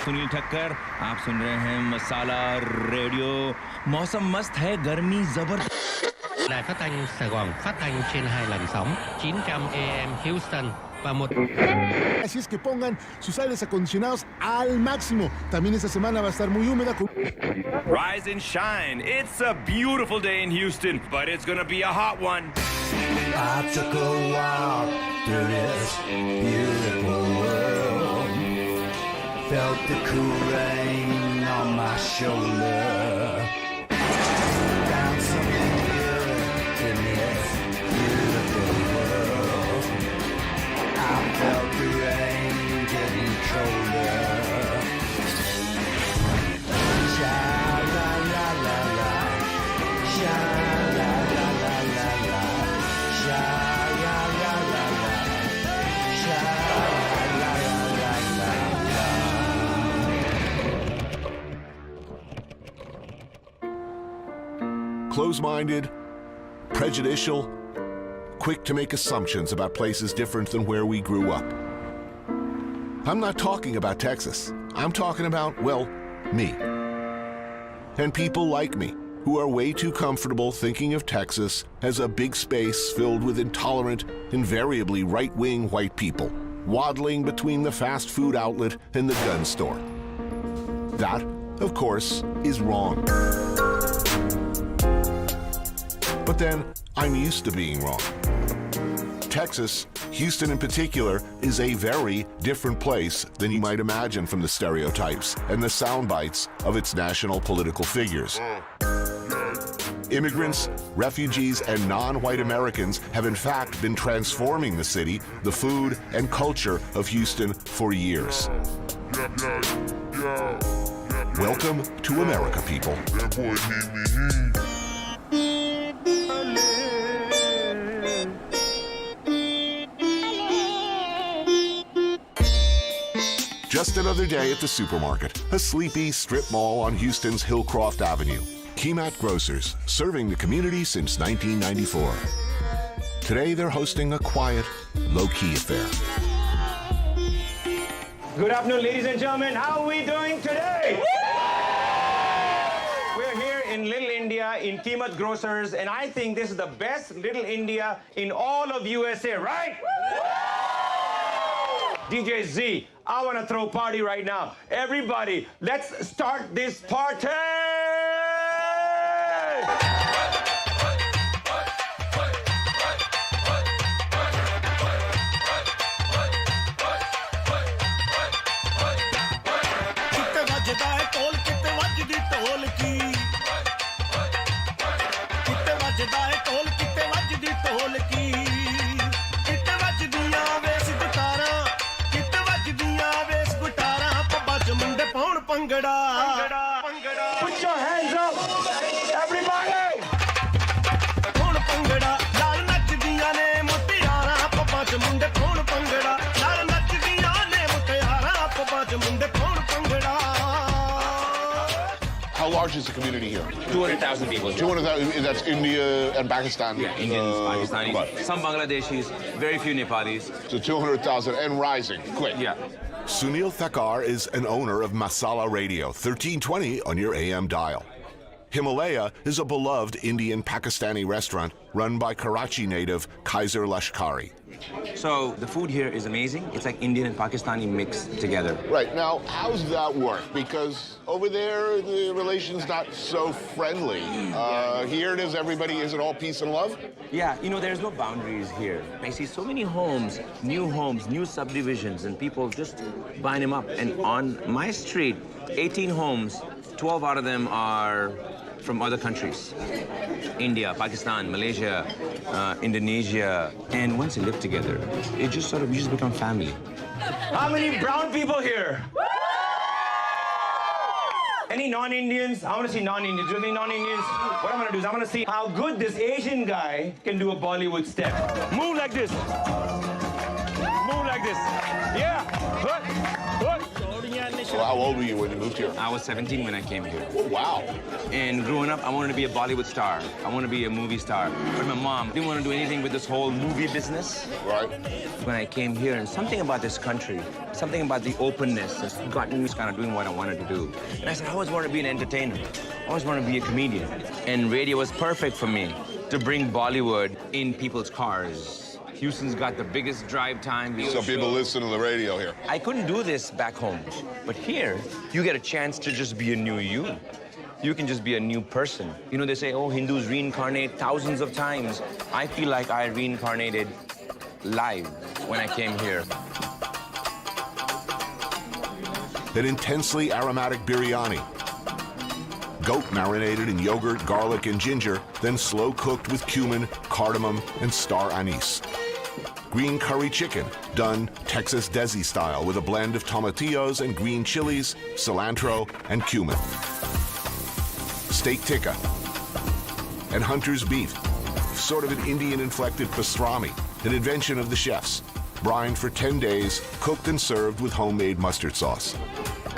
सुनील ठक्कर, आप सुन रहे हैं मसाला रेडियो। मौसम मस्त है, गर्मी जबरदस्त। Đài phát thanh Sài Gòn phát thanh trên 2 làn sóng 900 AM Houston và một. Así es que pongan sus aires acondicionados al máximo. También esta semana va a estar muy húmeda. Rise and shine. It's a beautiful day in Houston, but it's gonna be a hot one. I took a walk through this beautiful world. Felt the cool rain on my shoulder. Found something good in this beautiful world. I felt the rain getting colder. Sha la la la la, sha la la la la la, sha la la la la, sha la la la la. Close-minded, prejudicial, quick to make assumptions about places different than where we grew up. I'm not talking about Texas. I'm talking about, well, me. And people like me, who are way too comfortable thinking of Texas as a big space filled with intolerant, invariably right-wing white people, waddling between the fast food outlet and the gun store. That, of course, is wrong. But then, I'm used to being wrong. Texas, Houston in particular, is a very different place than you might imagine from the stereotypes and the sound bites of its national political figures. Immigrants, refugees, and non-white Americans have in fact been transforming the city, the food, and culture of Houston for years. Welcome to America, people. Just another day at the supermarket, a sleepy strip mall on Houston's Hillcroft Avenue. Kemat Grocers, serving the community since 1994. Today, they're hosting a quiet, low-key affair. Good afternoon, ladies and gentlemen. How are we doing today? We're here in Little India in Kemat Grocers, and I think this is the best Little India in all of USA, right? DJ Z, I want to throw a party right now. Everybody, let's start this party! Put your hands up, everybody! How large is the community here? 200,000 people. 200,000, that's India and Pakistan? Yeah, Indians, Pakistanis, some Bangladeshis, very few Nepalis. So 200,000 and rising, quick. Yeah. Sunil Thakkar is an owner of Masala Radio, 1320 on your AM dial. Himalaya is a beloved Indian-Pakistani restaurant run by Karachi native Kaiser Lashkari. So the food here is amazing. It's like Indian and Pakistani mixed together. Right, now, how's that work? Because over there, the relation's not so friendly. Here it is, everybody, is it all peace and love? Yeah, you know, there's no boundaries here. I see so many homes, new subdivisions, and people just buying them up. And on my street, 18 homes, 12 out of them are from other countries. India, Pakistan, Malaysia, Indonesia. And once you live together, it just sort of, you just become family. How many brown people here? Any non-Indians? I want to see non-Indians. Do you have any non-Indians? What I'm going to do is I'm going to see how good this Asian guy can do a Bollywood step. Move like this. Move like this. Yeah. Good. Good. So how old were you when you moved here? I was 17 when I came here. Oh, wow. And growing up, I wanted to be a Bollywood star. I wanted to be a movie star. But my mom didn't want to do anything with this whole movie business. Right. When I came here, and something about this country, something about the openness has gotten me kind of doing what I wanted to do. And I said, I always wanted to be an entertainer. I always wanted to be a comedian. And radio was perfect for me to bring Bollywood in people's cars. Houston's got the biggest drive time. So people listen to the radio here. I couldn't do this back home. But here, you get a chance to just be a new you. You can just be a new person. You know, they say, oh, Hindus reincarnate thousands of times. I feel like I reincarnated live when I came here. An intensely aromatic biryani. Goat marinated in yogurt, garlic, and ginger, then slow cooked with cumin, cardamom, and star anise. Green curry chicken, done Texas Desi style with a blend of tomatillos and green chilies, cilantro, and cumin. Steak tikka and hunter's beef, sort of an Indian-inflected pastrami, an invention of the chefs. Brined for 10 days, cooked and served with homemade mustard sauce.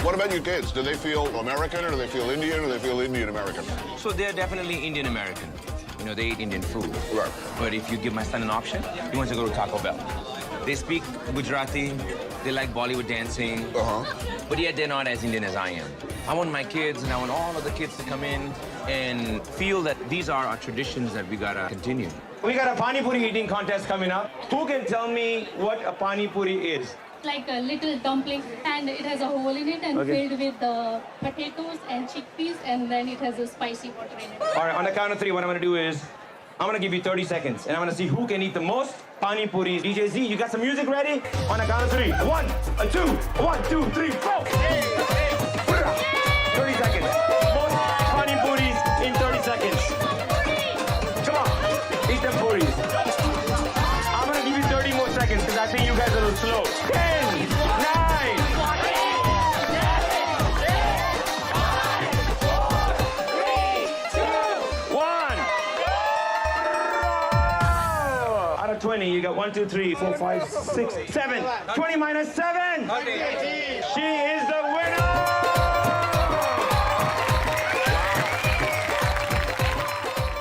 What about your kids? Do they feel American, or do they feel Indian, or do they feel Indian-American? So they're definitely Indian-American. You know, they eat Indian food. Right. But if you give my son an option, he wants to go to Taco Bell. They speak Gujarati, they like Bollywood dancing, but yet they're not as Indian as I am. I want my kids, and I want all of the kids to come in and feel that these are our traditions that we gotta continue. We got a Pani Puri eating contest coming up. Who can tell me what a Pani Puri is? Like a little dumpling, and it has a hole in it and filled with the potatoes and chickpeas, and then it has a spicy water in it. All right, on the count of three, what I'm gonna do is, I'm gonna give you 30 seconds, and I'm gonna see who can eat the most Pani Puris. DJ Z, you got some music ready? On the count of three. 1, 2, 1, 2, 3, 4. 30 seconds. Most Pani Puris in 30 seconds. Come on, eat them puris. I'm gonna give you 30 more seconds because I think you guys are a little slow. 10, 9, 1. Out of 20, you got 1, 2, 3, 4, 5, 6, 7. 20 minus 7. She is the winner.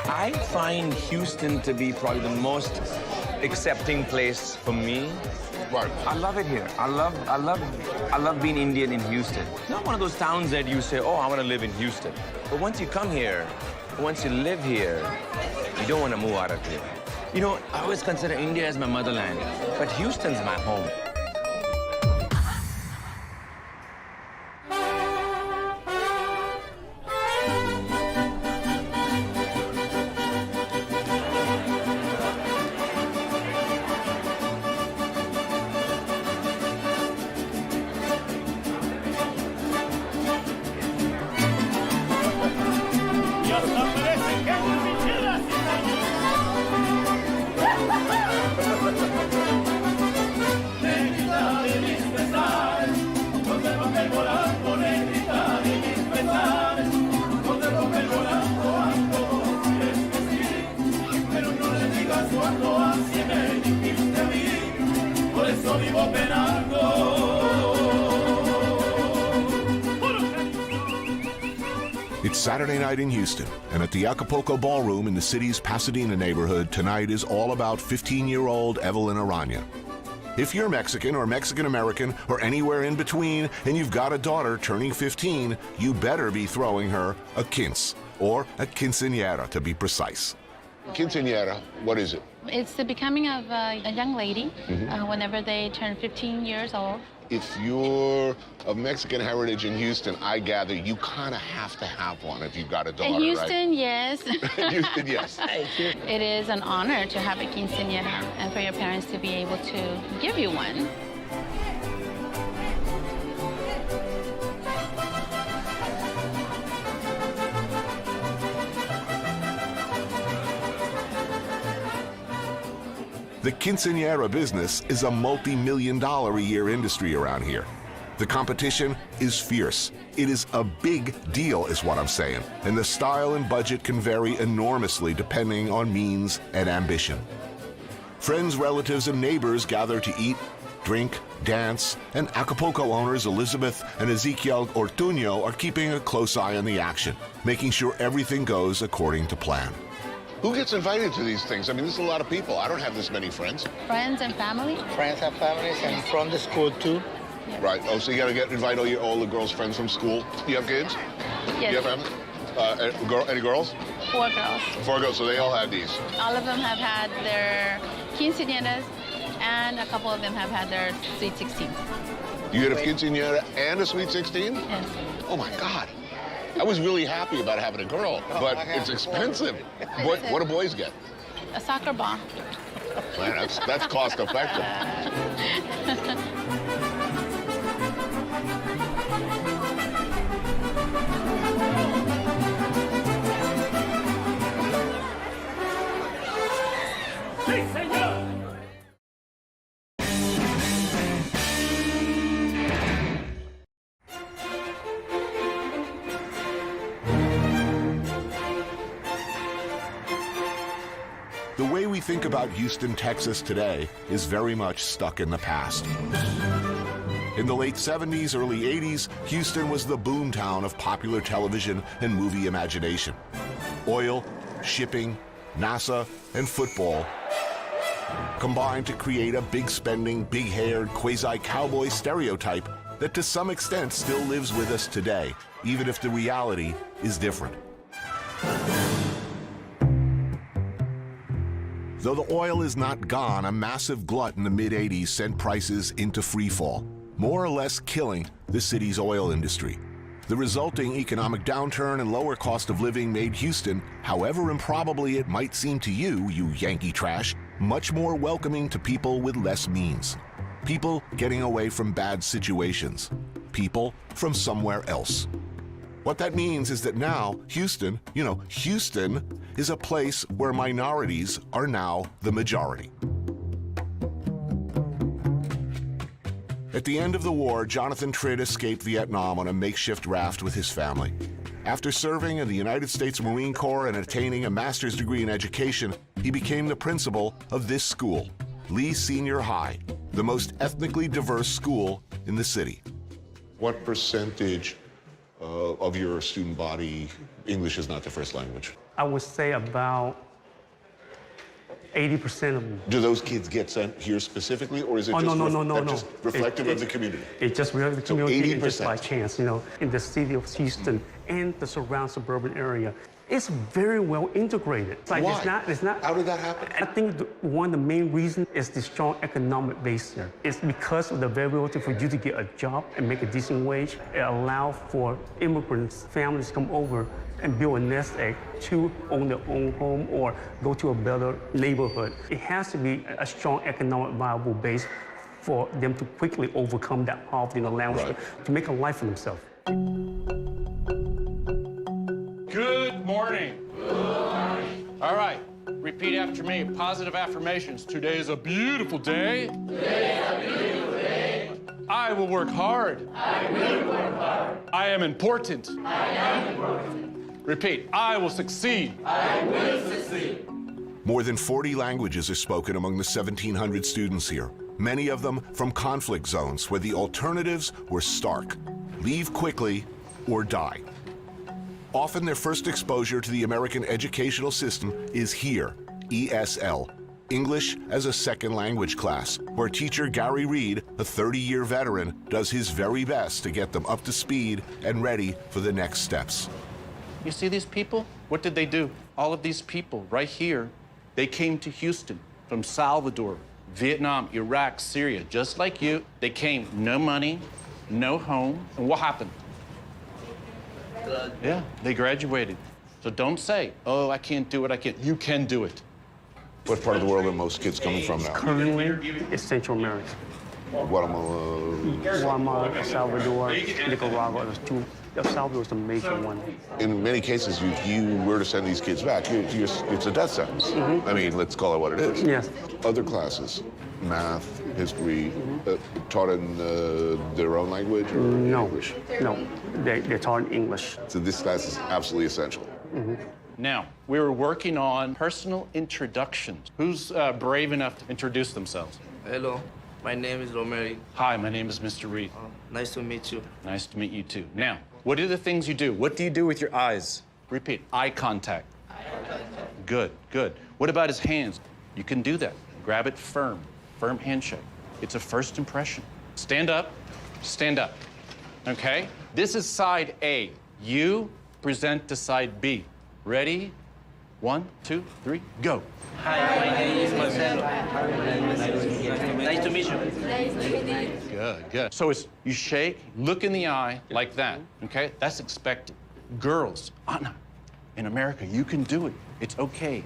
I find Houston to be probably the most accepting place for me. Right. I love it here. I love being Indian in Houston. It's not one of those towns that you say, oh, I want to live in Houston. But once you come here, once you live here, you don't want to move out of here. You know, I always consider India as my motherland, but Houston's my home. It's Saturday night in Houston, and at the Acapulco Ballroom in the city's Pasadena neighborhood, tonight is all about 15-year-old Evelyn Arana. If you're Mexican or Mexican-American or anywhere in between, and you've got a daughter turning 15, you better be throwing her a quince, or a quinceañera to be precise. Quinceañera, what is it? It's the becoming of a young lady whenever they turn 15 years old. If you're of Mexican heritage in Houston, I gather you kind of have to have one if you've got a daughter, In Houston, right? yes. Houston, yes. It is an honor to have a quinceañera and for your parents to be able to give you one. The quinceañera business is a multi-million-dollar-a-year industry around here. The competition is fierce. It is a big deal, is what I'm saying, and the style and budget can vary enormously depending on means and ambition. Friends, relatives, and neighbors gather to eat, drink, dance, and Acapulco owners Elizabeth and Ezequiel Ortuño are keeping a close eye on the action, making sure everything goes according to plan. Who gets invited to these things? I mean, this is a lot of people. I don't have this many friends. Friends and family? Friends and families, and from the school too. Yes. Right. Oh, so you got to invite all the girls' friends from school. You have kids? Yes. You have family? Any girls? 4 girls. 4 girls, so they all have these. All of them have had their quinceañeras, and a couple of them have had their sweet 16. You get a quinceañera and a sweet 16? Yes. Oh, my God. I was really happy about having a girl, but it's expensive. What do boys get? A soccer ball. Man, that's cost effective. The way we think about Houston, Texas today is very much stuck in the past. In the late 70s, early 80s, Houston was the boomtown of popular television and movie imagination. Oil, shipping, NASA, and football combined to create a big-spending, big-haired, quasi-cowboy stereotype that to some extent still lives with us today, even if the reality is different. Though the oil is not gone, a massive glut in the mid-'80s sent prices into freefall, more or less killing the city's oil industry. The resulting economic downturn and lower cost of living made Houston, however improbably it might seem to you, you Yankee trash, much more welcoming to people with less means. People getting away from bad situations. People from somewhere else. What that means is that now Houston, Houston is a place where minorities are now the majority. At the end of the war, Jonathan Tritt escaped Vietnam on a makeshift raft with his family. After serving in the United States Marine Corps and attaining a master's degree in education, he became the principal of this school, Lee Senior High, the most ethnically diverse school in the city. What percentage of your student body, English is not their first language? I would say about 80% of them. Do those kids get sent here specifically, or is it just reflective of the community? It's just reflective of the community, and just 80%. by chance, in the city of Houston and the surrounding suburban area. It's very well integrated. It's like Why? It's not. How did that happen? I think one of the main reasons is the strong economic base here. It's because of the availability for you to get a job and make a decent wage. It allows for immigrants, families to come over and build a nest egg to own their own home or go to a better neighborhood. It has to be a strong economic viable base for them to quickly overcome that poverty in the landscape, to make a life for themselves. Good morning. Good morning. All right, repeat after me. Positive affirmations. Today is a beautiful day. Today is a beautiful day. I will work hard. I will work hard. I am important. I am important. Repeat. I will succeed. I will succeed. More than 40 languages are spoken among the 1,700 students here, many of them from conflict zones where the alternatives were stark. Leave quickly or die. Often their first exposure to the American educational system is here, ESL, English as a Second Language class, where teacher Gary Reed, a 30-year veteran, does his very best to get them up to speed and ready for the next steps. You see these people? What did they do? All of these people right here, they came to Houston from Salvador, Vietnam, Iraq, Syria, just like you. They came, no money, no home, and what happened? Yeah, they graduated. So don't say, oh, I can't do it, I can't. You can do it. What part of the world are most kids coming from now? Currently, it's Central America. Guatemala, El Salvador, Nicaragua, those two. El Salvador is the major one. In many cases, if you were to send these kids back, it's a death sentence. I mean, let's call it what it is. Yes. Other classes, math, history, taught in their own language or English? No, they're taught in English. So this class is absolutely essential. Now, we were working on personal introductions. Who's brave enough to introduce themselves? Hello, My name is Romeri. Hi, my name is Mr. Reed. Nice to meet you. Nice to meet you too. Now, what are the things you do? What do you do with your eyes? Repeat, eye contact. Good, good. What about his hands? You can do that. Grab it firm, firm handshake. It's a first impression. Stand up, okay? This is side A. You present to side B. Ready? 1, 2, 3, go. Hi, my name is Marcelo. Nice to meet you. Good, good. So it's you shake, look in the eye like that, okay? That's expected. Girls, Anna, in America, you can do it. It's okay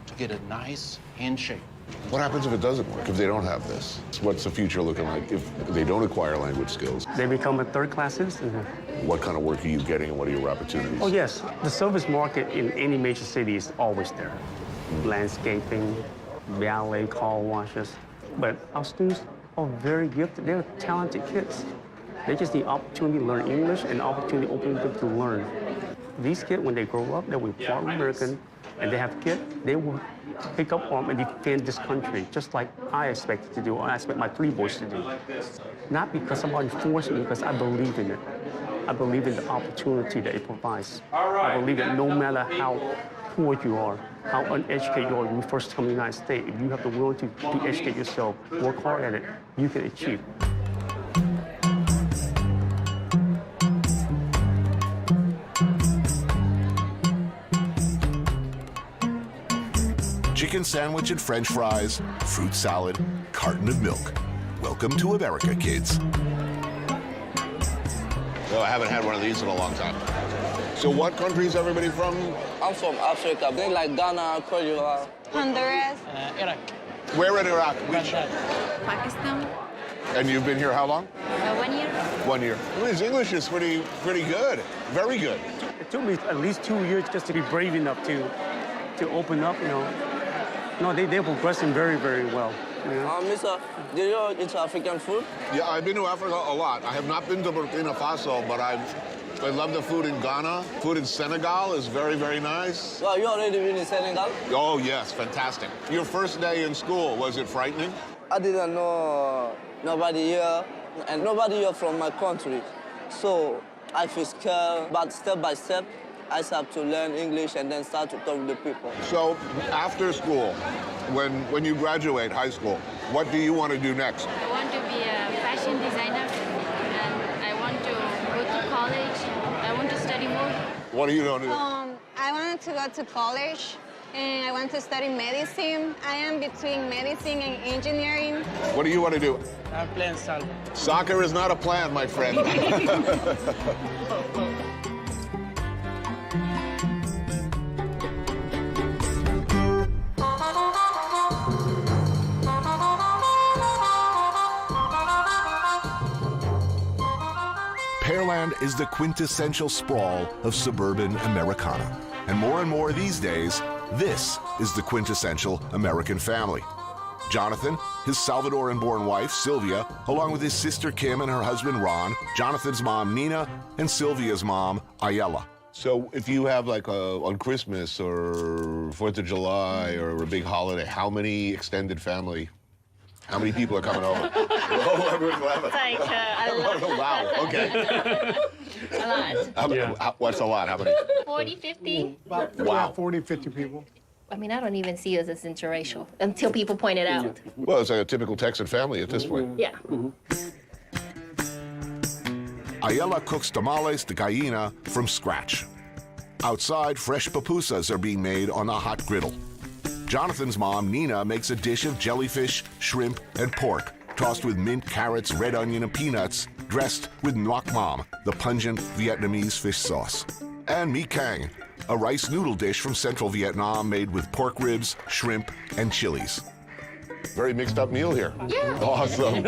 to get a nice handshake. What happens if it doesn't work, if they don't have this? What's the future looking like if they don't acquire language skills? They become a third-class citizen. What kind of work are you getting and what are your opportunities? Oh, yes. The service market in any major city is always there. Landscaping, valet, car washes. But our students are very gifted. They're talented kids. They just need opportunity to learn English and opportunity open them to learn. These kids, when they grow up, they will be part American, and they have kids, they will pick up arms and defend this country, just like I expected to do, or I expect my 3 boys to do. Not because somebody forced me, because I believe in it. I believe in the opportunity that it provides. I believe that no matter how poor you are, how uneducated you are when you first come to the United States, if you have the will to educate yourself, work hard at it, you can achieve. Chicken sandwich and French fries, fruit salad, carton of milk. Welcome to America, kids. No, I haven't had one of these in a long time. So what country is everybody from? I'm from Africa. Things like Ghana, Cote d'Ivoire. Honduras. Iraq. Where in Iraq? Which? Pakistan. And you've been here how long? 1 year. 1 year. Well, his English is pretty good. Very good. It took me at least 2 years just to be brave enough to open up, you know. No, they're progressing very, very well. Yeah. Mister, do you eat African food? Yeah, I've been to Africa a lot. I have not been to Burkina Faso, but I love the food in Ghana. Food in Senegal is very, very nice. Well, you already been in Senegal? Oh, yes, fantastic. Your first day in school, was it frightening? I didn't know nobody here, and nobody here from my country. So I feel scared, but step by step, I start to learn English and then start to talk with the people. So after school, when you graduate high school, what do you want to do next? I want to be a fashion designer, and I want to go to college. I want to study more. What are you going to do? I wanted to go to college, and I want to study medicine. I am between medicine and engineering. What do you want to do? I'm playing soccer. Soccer is not a plan, my friend. Pearland is the quintessential sprawl of suburban Americana. And more these days, this is the quintessential American family. Jonathan, his Salvadoran-born wife, Sylvia, along with his sister Kim and her husband Ron, Jonathan's mom, Nina, and Sylvia's mom, Ayala. So if you have like on Christmas or 4th of July or a big holiday, how many extended family? How many people are coming over? Oh, everyone's laughing. Like a lot. Wow, okay. A lot. What's a lot? How many? 40, 50. Wow. 40, 50 people. I mean, I don't even see it as interracial until people point it out. Well, it's like a typical Texan family at this point. Yeah. Ayala cooks tamales de gallina from scratch. Outside, fresh pupusas are being made on a hot griddle. Jonathan's mom, Nina, makes a dish of jellyfish, shrimp, and pork, tossed with mint, carrots, red onion, and peanuts, dressed with nuoc mam, the pungent Vietnamese fish sauce. And mi cang, a rice noodle dish from central Vietnam made with pork ribs, shrimp, and chilies. Very mixed up meal here. Yeah. Awesome.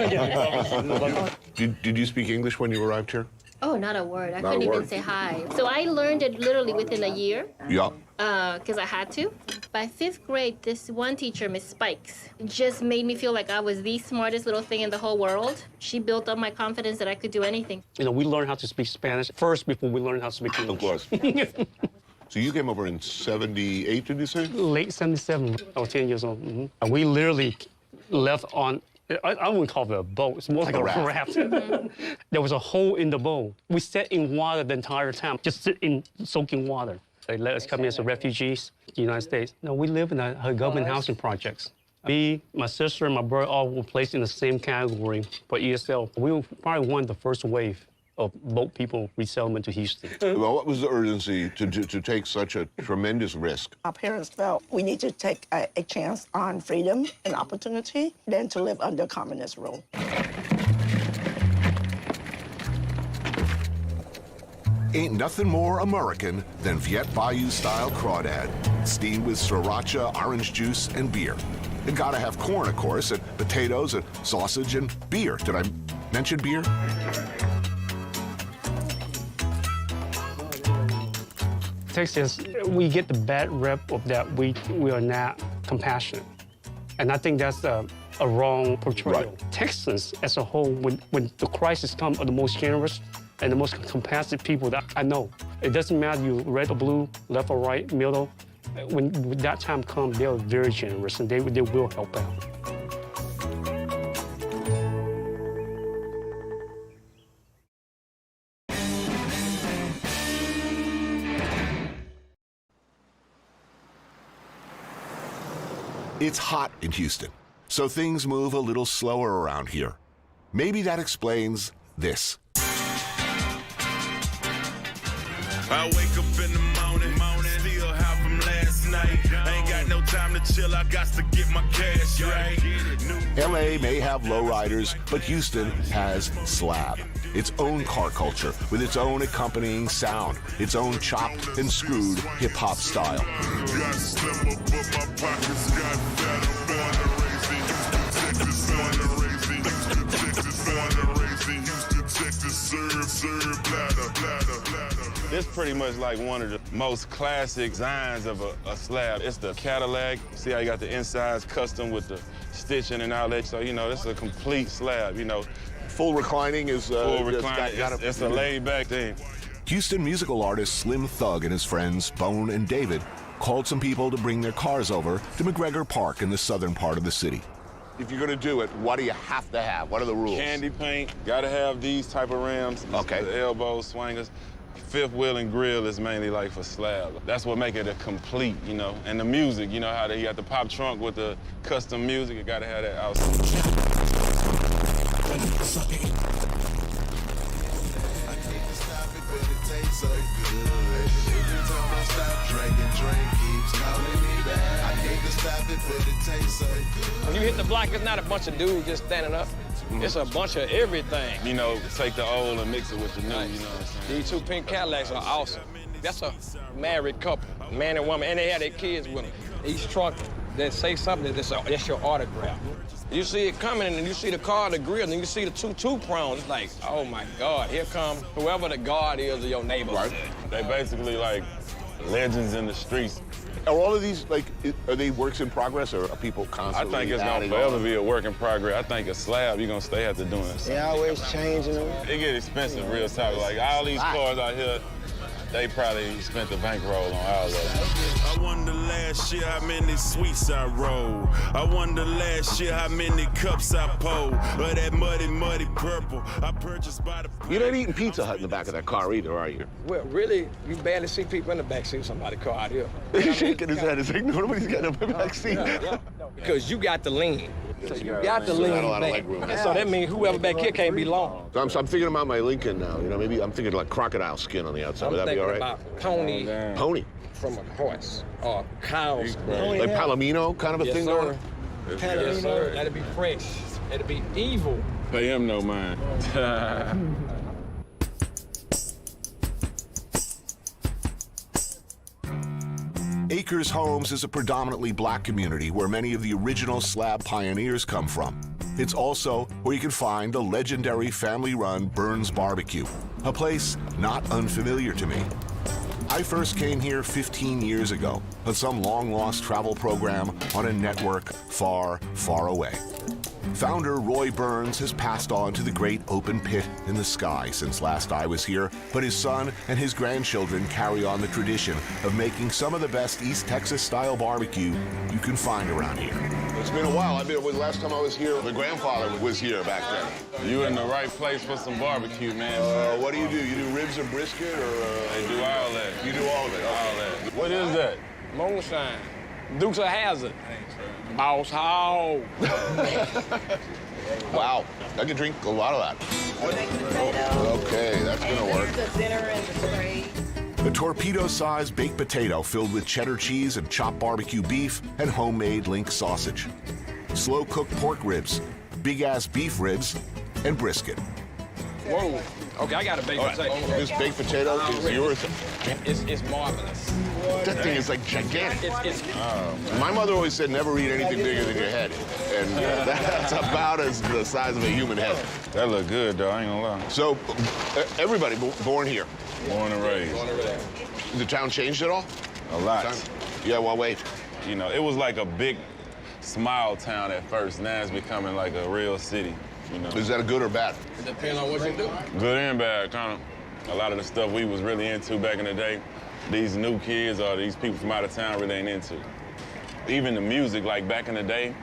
Did you speak English when you arrived here? Oh, not a word. I Not a couldn't even word. say hi. So I learned it literally within a year. Yeah. Because I had to. By 5th grade, this one teacher, Miss Spikes, just made me feel like I was the smartest little thing in the whole world. She built up my confidence that I could do anything. You know, we learned how to speak Spanish first before we learned how to speak English. Of course. So you came over in 78, did you say? Late 77. I was 10 years old. We literally left on I wouldn't call it a boat. It's more like a raft. There was a hole in the boat. We sat in water the entire time, just sit in soaking water. They let us come in as refugees to the United States. No, we live in a government housing projects. Me, my sister, and my brother all were placed in the same category for ESL. We were probably one of the first wave of boat people resettlement to Houston. Well, what was the urgency to take such a tremendous risk? Our parents felt we need to take a chance on freedom and opportunity than to live under communist rule. Ain't nothing more American than Viet Bayou-style crawdad, steamed with sriracha, orange juice, and beer. And gotta have corn, of course, and potatoes, and sausage, and beer. Did I mention beer? Texas, we get the bad rep of that we are not compassionate. And I think that's a wrong portrayal. Right. Texans as a whole, when the crisis comes, are the most generous and the most compassionate people that I know. It doesn't matter you red or blue, left or right, middle. When that time comes, they are very generous and they will help out. It's hot in Houston, so things move a little slower around here. Maybe that explains this. I wake up in the morning, still high from last night. Ain't got no time to chill, I got to get my cash right. LA may have lowriders, but Houston has slab. Its own car culture with its own accompanying sound, its own chopped and screwed hip-hop style. Got slimmer, but my pockets got fatter. Born and raised in Houston, Texas. Born and raised in Houston, Texas. Born and raised in Houston, Texas. Serve, platter. This pretty much like one of the most classic designs of a slab. It's the Cadillac. See how you got the insides custom with the stitching and all that. So, you know, this is a complete slab, you know. Full reclining is... full reclining, it's a laid-back thing. Houston musical artist Slim Thug and his friends Bone and David called some people to bring their cars over to McGregor Park in the southern part of the city. If you're going to do it, what do you have to have? What are the rules? Candy paint, got to have these type of rims. Okay. The elbows, swingers. Fifth wheel and grill is mainly like for slab. That's what make it a complete, you know. And the music, you know how you got the pop trunk with the custom music, you gotta have that outside. When you hit the block, it's not a bunch of dudes just standing up. It's a bunch of everything. You know, take the old and mix it with the new, you know what I'm saying? These two pink Cadillacs are awesome. That's a married couple, man and woman, and they have their kids with them. Each trunk, they say something, that's your autograph. You see it coming, and you see the car, the grill, and you see the two prongs. It's like, oh my God, here come whoever the guard is of your neighborhood. Right. They basically like legends in the streets. Are all of these, like, are they works in progress, or are people constantly I think it's gonna forever be a work in progress. I think a slab, you're gonna stay after doing it. They always changing them. It get expensive real talk. Like all these cars out here, they probably spent the bankroll on all of them. I wonder last year how many sweets I rolled. I wonder last year how many cups I pulled. Or that muddy purple I purchased by the... You're not eating Pizza Hut in the back of that car either, are you? Well, really, you barely see people in the back seat of somebody's car out here. He's shaking his head. He's like, nobody's got a back seat. Yeah. Because you got the lean. So you got the Not lean a lot of back. leg room. So that means whoever back here can't be long. So I'm thinking about my Lincoln now. You know, maybe I'm thinking like crocodile skin on the outside. I'm Would that be all right? about pony. Pony? From a horse or cow's. Like Palomino kind of a thing going on? Yes, sir. That'd be fresh. That'd be evil. Pay him no mind. Acres Homes is a predominantly black community where many of the original slab pioneers come from. It's also where you can find the legendary family-run Burns BBQ, a place not unfamiliar to me. I first came here 15 years ago on some long-lost travel program on a network far, far away. Founder Roy Burns has passed on to the great open pit in the sky since last I was here, but his son and his grandchildren carry on the tradition of making some of the best East Texas-style barbecue you can find around here. It's been a while. Last time I was here, my grandfather was here back then. You in the right place for some barbecue, man. What do? You do ribs or brisket, or? They do all that. You do all of it? All that. What is that? Moonshine. Dukes of Hazzard. Boss Hog. Wow, I could drink a lot of that. Okay, that's gonna work. The dinner and the spray. A torpedo-sized baked potato filled with cheddar cheese and chopped barbecue beef and homemade link sausage. Slow-cooked pork ribs, big-ass beef ribs, and brisket. Whoa. Okay, I got a baked potato. This baked potato is yours. It's marvelous. That thing is like gigantic. It's My mother always said never eat anything bigger than your head. And that's about as the size of a human head. That look good, though. I ain't gonna lie. So, everybody born here? Born and raised. The town changed at all? A lot. Yeah, well, wait. You know, it was like a big, small town at first. Now it's becoming like a real city. You know. Is that a good or bad? It depends on what you do. Good and bad, kind of. A lot of the stuff we was really into back in the day, these new kids or these people from out of town really ain't into. Even the music, like back in the day,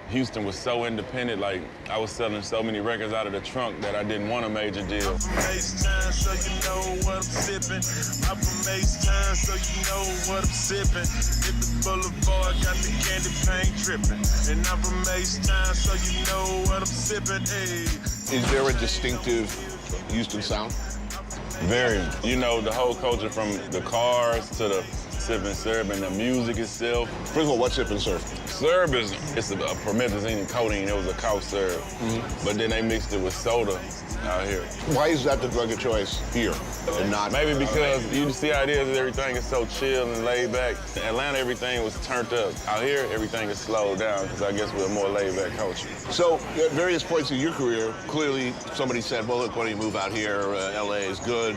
Houston was so independent. Like, I was selling so many records out of the trunk that I didn't want a major deal. I'm from H-Town, so you know what I'm sipping. I'm from H-Town, so you know what I'm sipping. Hit the boulevard, got the candy paint tripping. And I'm from H-Town, so you know what I'm sipping. Hey. Is there a distinctive Houston sound? Very. You know, the whole culture from the cars to the sip and serve and the music itself. First of all, what's sip and serve? Serve it's a promethazine and codeine. It was a cough syrup. But then they mixed it with soda out here. Why is that the drug of choice here and not? Maybe because you see how it is, everything is so chill and laid back. In Atlanta, everything was turned up. Out here, everything is slowed down because I guess we're a more laid back culture. So at various points in your career, clearly somebody said, well, look, why don't you move out here? LA is good.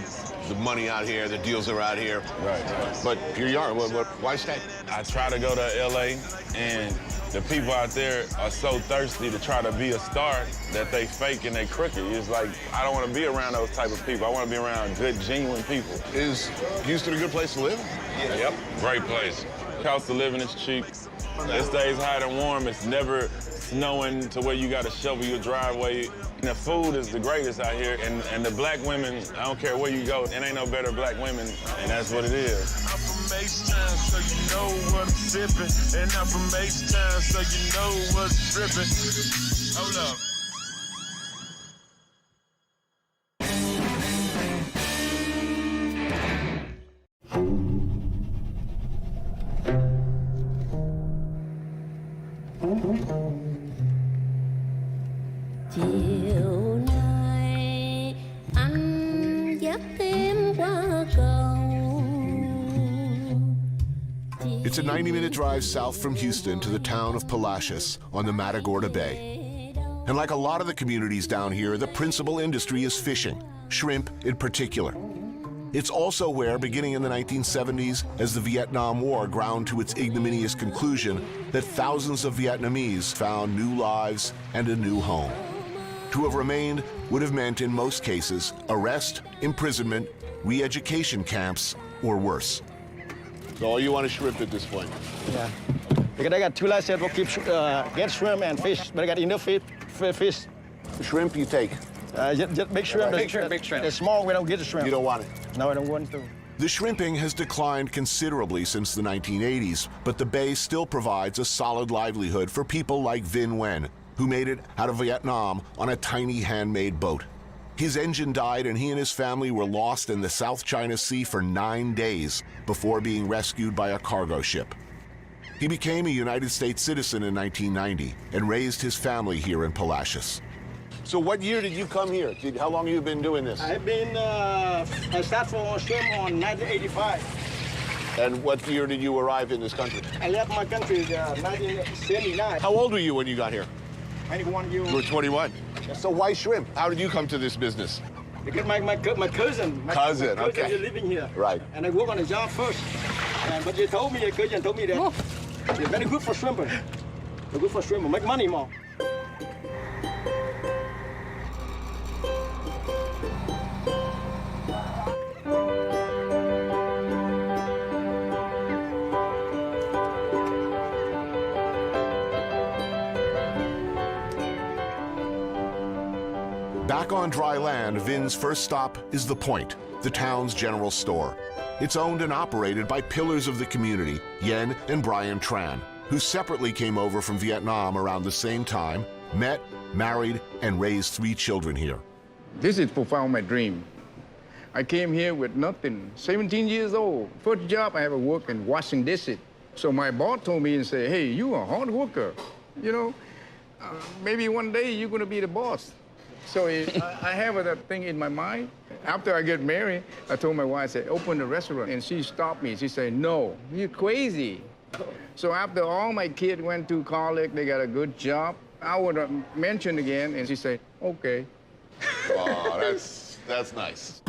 The money out here, the deals are out here. Right. But here you are. Why stay? I try to go to LA, and the people out there are so thirsty to try to be a star that they fake and they crooked. It's like, I don't want to be around those type of people. I want to be around good, genuine people. Is Houston a good place to live? Yeah. Yep. Great place. Cost of living is cheap. It stays hot and warm. It's never snowing to where you got to shovel your driveway. And the food is the greatest out here. And the black women, I don't care where you go, it ain't no better black women, and that's what it is. I'm from H-Town, so you know what I'm sipping. And I'm from H-Town, so you know what's dripping. Hold up. Chiều nay anh dắt em qua cầu. It's a 90-minute drive south from Houston to the town of Palacios on the Matagorda Bay. And like a lot of the communities down here, the principal industry is fishing, shrimp in particular. It's also where, beginning in the 1970s, as the Vietnam War ground to its ignominious conclusion, that thousands of Vietnamese found new lives and a new home. To have remained would have meant, in most cases, arrest, imprisonment, re-education camps, or worse. So all you want is shrimp at this point? Yeah. Because I got 2 licenses for keep get shrimp and fish, but I got enough fish. The shrimp you take? Just big shrimp. Big shrimp. They're small, we don't get the shrimp. You don't want it? No, I don't want to. The shrimping has declined considerably since the 1980s, but the bay still provides a solid livelihood for people like Vinh Nguyen, who made it out of Vietnam on a tiny handmade boat. His engine died and he and his family were lost in the South China Sea for 9 days before being rescued by a cargo ship. He became a United States citizen in 1990 and raised his family here in Palacios. So what year did you come here? How long have you been doing this? I've been, I started for shrimp on 1985. And what year did you arrive in this country? I left my country in 1979. How old were you when you got here? 21 years. You were 21. So why shrimp? How did you come to this business? Because my cousin. My cousin okay. is living here. Right. And I work on the job first. But they told me, the cousin told me that it's very good for shrimp. They're good for shrimp. Make money more. Back on dry land, Vin's first stop is The Point, the town's general store. It's owned and operated by pillars of the community, Yen and Brian Tran, who separately came over from Vietnam around the same time, met, married, and raised 3 children here. This is fulfilled my dream. I came here with nothing, 17 years old. First job I ever worked in washing dishes. So my boss told me and said, hey, you are a hard worker. You know, maybe one day you're gonna be the boss. So I have that thing in my mind. After I get married, I told my wife, I said, open a restaurant. And she stopped me. She said, no, you're crazy. So after all my kids went to college, they got a good job, I would mention again, and she said, okay. Oh, that's nice.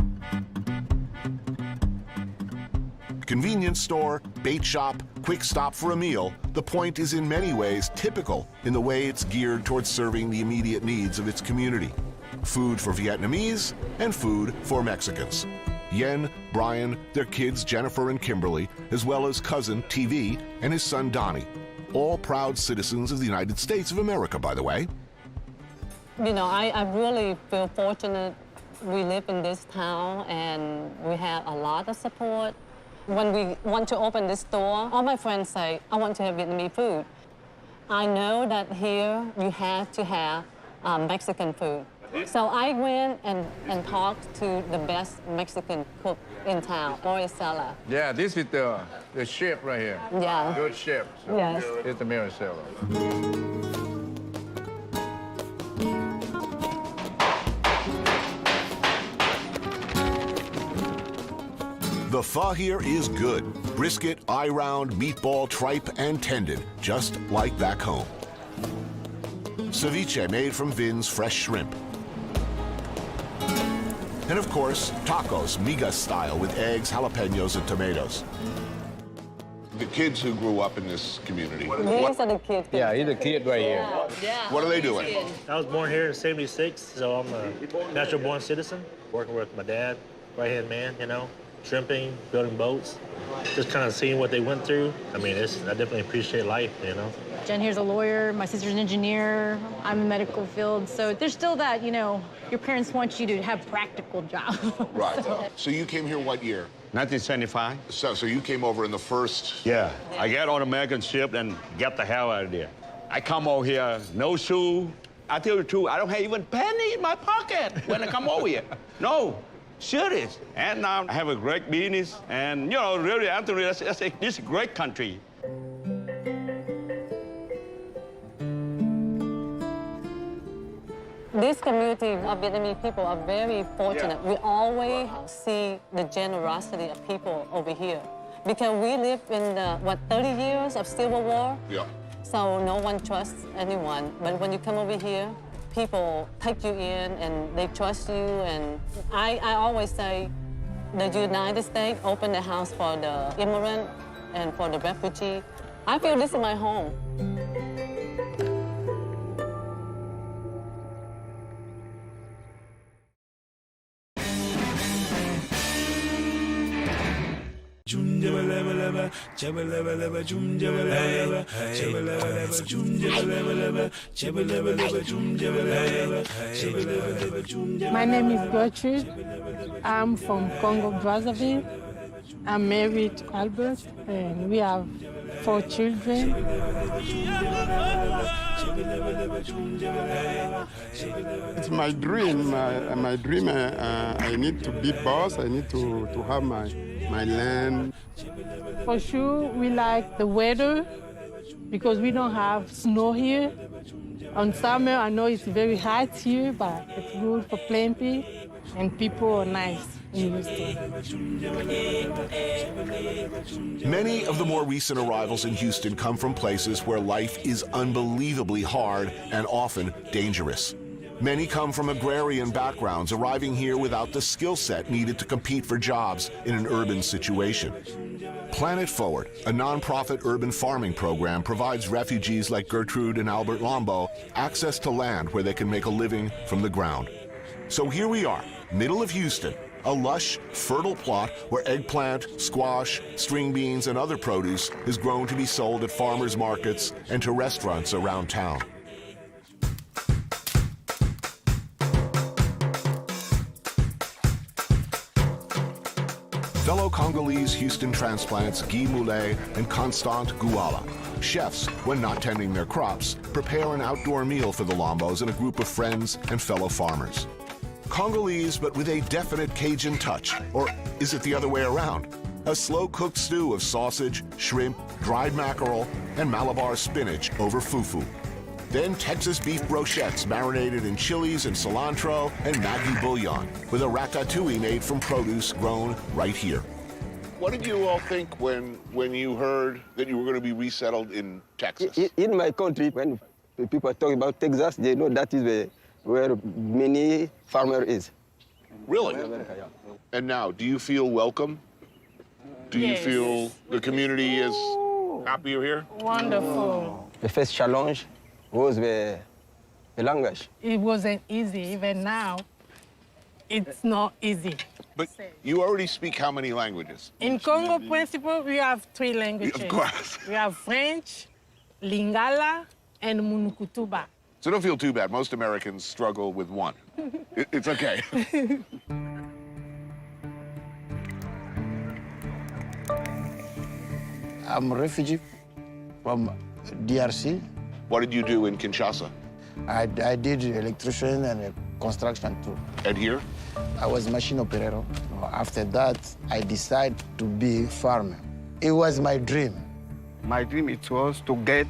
Convenience store, bait shop, quick stop for a meal, The Point is in many ways typical in the way it's geared towards serving the immediate needs of its community. Food for Vietnamese and food for Mexicans. Yen, Brian, their kids Jennifer and Kimberly, as well as cousin TV and his son Donnie. All proud citizens of the United States of America, by the way. You know, I really feel fortunate. We live in this town and we have a lot of support. When we want to open this store, all my friends say, I want to have Vietnamese food. I know that here you have to have Mexican food. So I went and talked to the best Mexican cook in town, Maricela. Yeah, this is the chef right here. Yeah. Good chef. So yes. It's the Maricela. The pho here is good. Brisket, eye-round, meatball, tripe, and tendon, just like back home. Ceviche made from Vin's fresh shrimp. And of course, tacos, miga style, with eggs, jalapenos, and tomatoes. The kids who grew up in this community. These are the kids. Yeah, he's a kid right here. Yeah. What are they doing? I was born here in '76, so I'm a natural-born citizen. Working with my dad, right-hand man, you know, shrimping, building boats, just kind of seeing what they went through. I mean, I definitely appreciate life, you know. Jen here's a lawyer, my sister's an engineer, I'm in the medical field, so there's still that, you know, your parents want you to have practical jobs. Right. So you came here what year? 1975. So you came over in the first... Yeah. I got on American ship and get the hell out of there. I come over here, no shoe. I tell you the truth, I don't have even penny in my pocket when I come over here. No. Serious. And now I have a great business. And, you know, really, Anthony, this is a great country. This community of Vietnamese people are very fortunate. Yeah. We always see the generosity of people over here. Because we live in the, 30 years of Civil War? Yeah. So no one trusts anyone. But when you come over here, people take you in and they trust you. And I always say the United States opened the house for the immigrant and for the refugee. I feel this is my home. My name is Gertrude. I'm from Congo, Brazzaville. I'm married to Albert, and we have 4 children. It's my dream. My dream. I need to be boss. I need to have my land. For sure, we like the weather because we don't have snow here. On summer, I know it's very hot here, but it's good for plenty, and people are nice in Houston. Many of the more recent arrivals in Houston come from places where life is unbelievably hard and often dangerous. Many come from agrarian backgrounds, arriving here without the skill set needed to compete for jobs in an urban situation. Planet Forward, a nonprofit urban farming program, provides refugees like Gertrude and Albert Lombo access to land where they can make a living from the ground. So here we are, middle of Houston, a lush, fertile plot where eggplant, squash, string beans, and other produce is grown to be sold at farmers markets and to restaurants around town. Fellow Congolese Houston transplants Guy Moulet and Constant Gouala. Chefs, when not tending their crops, prepare an outdoor meal for the Lombos and a group of friends and fellow farmers. Congolese, but with a definite Cajun touch. Or is it the other way around? A slow-cooked stew of sausage, shrimp, dried mackerel, and Malabar spinach over fufu. Then Texas beef brochettes marinated in chilies and cilantro and Maggi bouillon with a ratatouille made from produce grown right here. What did you all think when you heard that you were going to be resettled in Texas? In my country, when people talk about Texas, they know that is where many farmer is. Really? And now, do you feel welcome? Do you feel the community is happy you're here? Wonderful. The first challenge was the language. It wasn't easy. Even now, it's not easy. But you already speak how many languages? In Congo, principle, we have 3 languages. Of course. We have French, Lingala, and Munukutuba. So don't feel too bad. Most Americans struggle with one. It's okay. I'm a refugee from DRC. What did you do in Kinshasa? I did electrician and construction too. And here? I was machine operator. After that, I decided to be farmer. It was my dream. My dream it was to get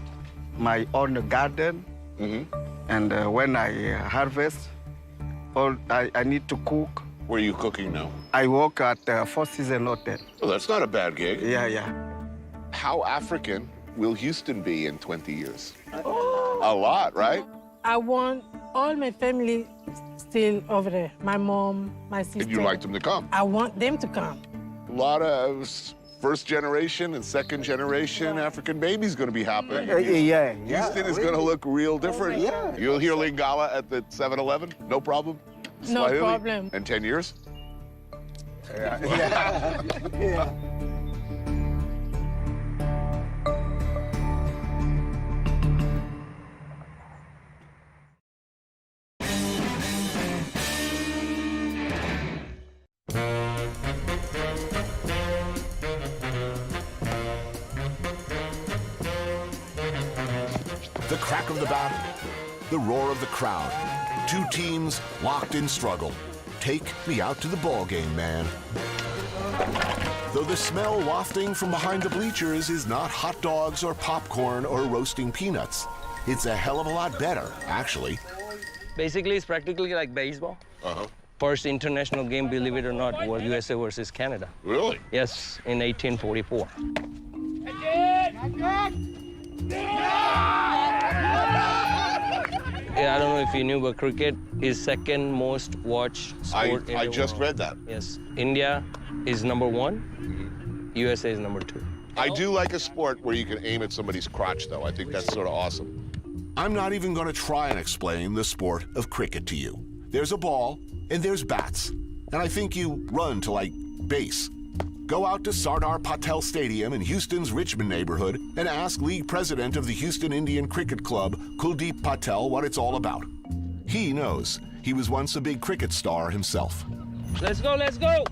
my own garden. And when I harvest, I need to cook. Where are you cooking now? I work at Four Seasons Hotel. Oh, that's not a bad gig. Yeah. How African will Houston be in 20 years? A lot, right? I want all my family still over there. My mom, my sister. And you'd like them to come? I want them to come. A lot of first generation and second generation African babies going to be happening. Yeah. Houston is going to look real different. Yeah. You'll hear Lingala at the 7-Eleven, no problem? No Swahili? problem. In 10 years? Yeah. The crack of the bat, the roar of the crowd. 2 teams locked in struggle. Take me out to the ball game, man. Though the smell wafting from behind the bleachers is not hot dogs or popcorn or roasting peanuts, it's a hell of a lot better, actually. Basically, it's practically like baseball. First international game, believe it or not, was USA versus Canada. Really? Yes, in 1844. Yeah, I don't know if you knew, but cricket is second most watched sport in the I just world. read that. Yes. India is number 1. USA is number 2. I do like a sport where you can aim at somebody's crotch, though. I think that's sort of awesome. I'm not even going to try and explain the sport of cricket to you. There's a ball, and there's bats. And I think you run to, like, base. Go out to Sardar Patel Stadium in Houston's Richmond neighborhood and ask league president of the Houston Indian Cricket Club, Kuldeep Patel, what it's all about. He knows. He was once a big cricket star himself. Let's go, let's go!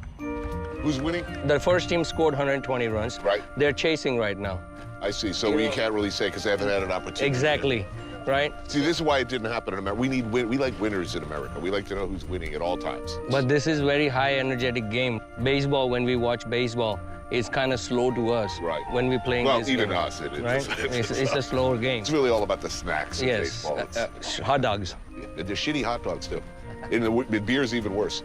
Who's winning? The first team scored 120 runs. Right. They're chasing right now. I see. So we can't really say because they haven't had an opportunity. Exactly. Right? See, this is why it didn't happen in America. We like winners in America. We like to know who's winning at all times. But this is very high energetic game. Baseball, when we watch baseball, it's kind of slow to us. Right. When we're playing well, this even game, us, it is. right? It's a slower game. It's really all about the snacks in Yes. baseball. Hot dogs. They're shitty hot dogs, too. The beer's even worse.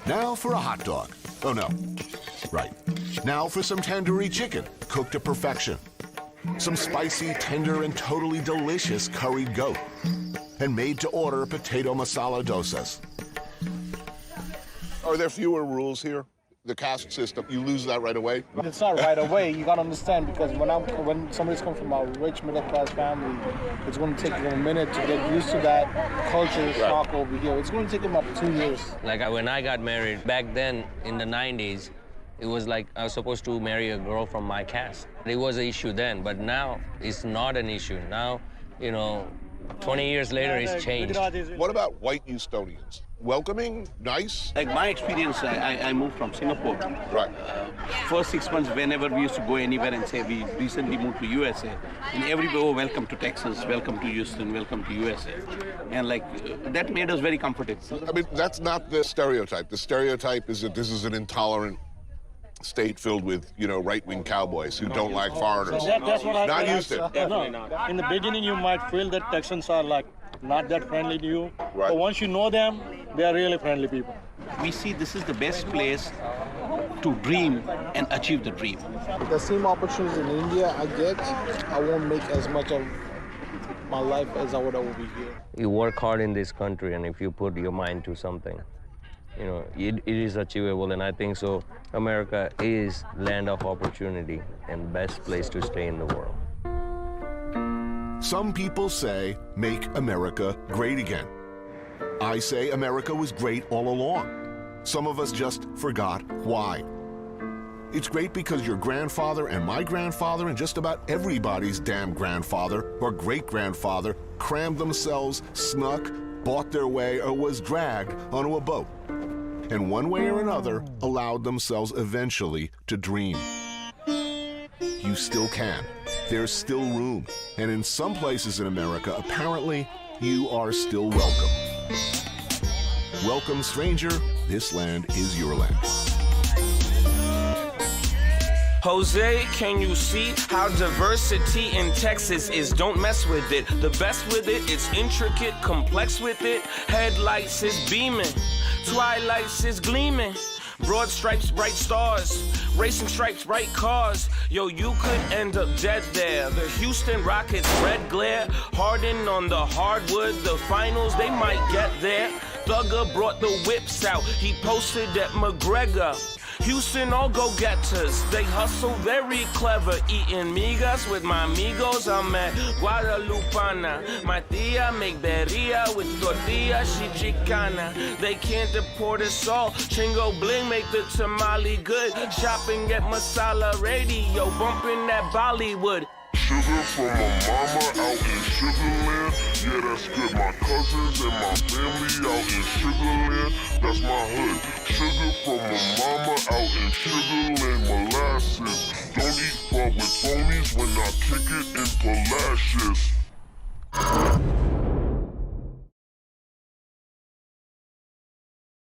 Now for a hot dog. Oh, no. Right. Now for some tandoori chicken, cooked to perfection. Some spicy, tender, and totally delicious curried goat. And made-to-order potato masala dosas. Are there fewer rules here? The caste system, you lose that right away? It's not right away. You gotta understand, because when somebody's coming from a rich middle-class family, it's gonna take them a minute to get used to that culture shock over here. It's gonna take them up to 2 years. Like when I got married, back then in the 90s, it was like I was supposed to marry a girl from my caste. It was an issue then, but now it's not an issue. Now, you know, 20 years later, it's changed. What about white Houstonians? Welcoming, nice? Like my experience, I moved from Singapore. Right. First 6 months, whenever we used to go anywhere and say we recently moved to USA, and everybody, oh, welcome to Texas, welcome to Houston, welcome to USA. And like, that made us very comfortable. I mean, that's not the stereotype. The stereotype is that this is an intolerant state filled with, you know, right-wing cowboys who don't like foreigners. That's what not Houston. Definitely not. In the beginning, you might feel that Texans are like not that friendly to you. Right. But once you know them, they are really friendly people. We see this is the best place to dream and achieve the dream. The same opportunities in India I get, I won't make as much of my life as I would over here. You work hard in this country, and if you put your mind to something, you know, it is achievable. And I think so. America is land of opportunity and best place to stay in the world. Some people say, make America great again. I say America was great all along. Some of us just forgot why. It's great because your grandfather and my grandfather and just about everybody's damn grandfather or great-grandfather crammed themselves, snuck, bought their way, or was dragged onto a boat. And one way or another allowed themselves eventually to dream. You still can. There's still room. And in some places in America, apparently, you are still welcome. Welcome, stranger. This land is your land. Jose, can you see how diversity in Texas is? Don't mess with it. The best with it, it's intricate, complex with it. Headlights is beaming, twilights is gleaming. Broad stripes, bright stars, racing stripes, bright cars. Yo, you could end up dead there. The Houston Rockets, red glare, hardened on the hardwood. The finals, they might get there. Thugger brought the whips out. He posted at McGregor. Houston, all go-getters. They hustle very clever. Eating migas with my amigos. I'm at Guadalupana. My tia make berria with tortilla. She Chicana. They can't deport us all. Chingo Bling make the tamale good. Shopping at Masala Radio. Bumping that Bollywood. Sugar from my mama out in Sugarland. Yeah, that's good. My cousins and my family out in Sugarland. That's my hood. Sugar from my mama out in Sugarland. Molasses. Don't eat fuck with phonies when I kick it in Palacios.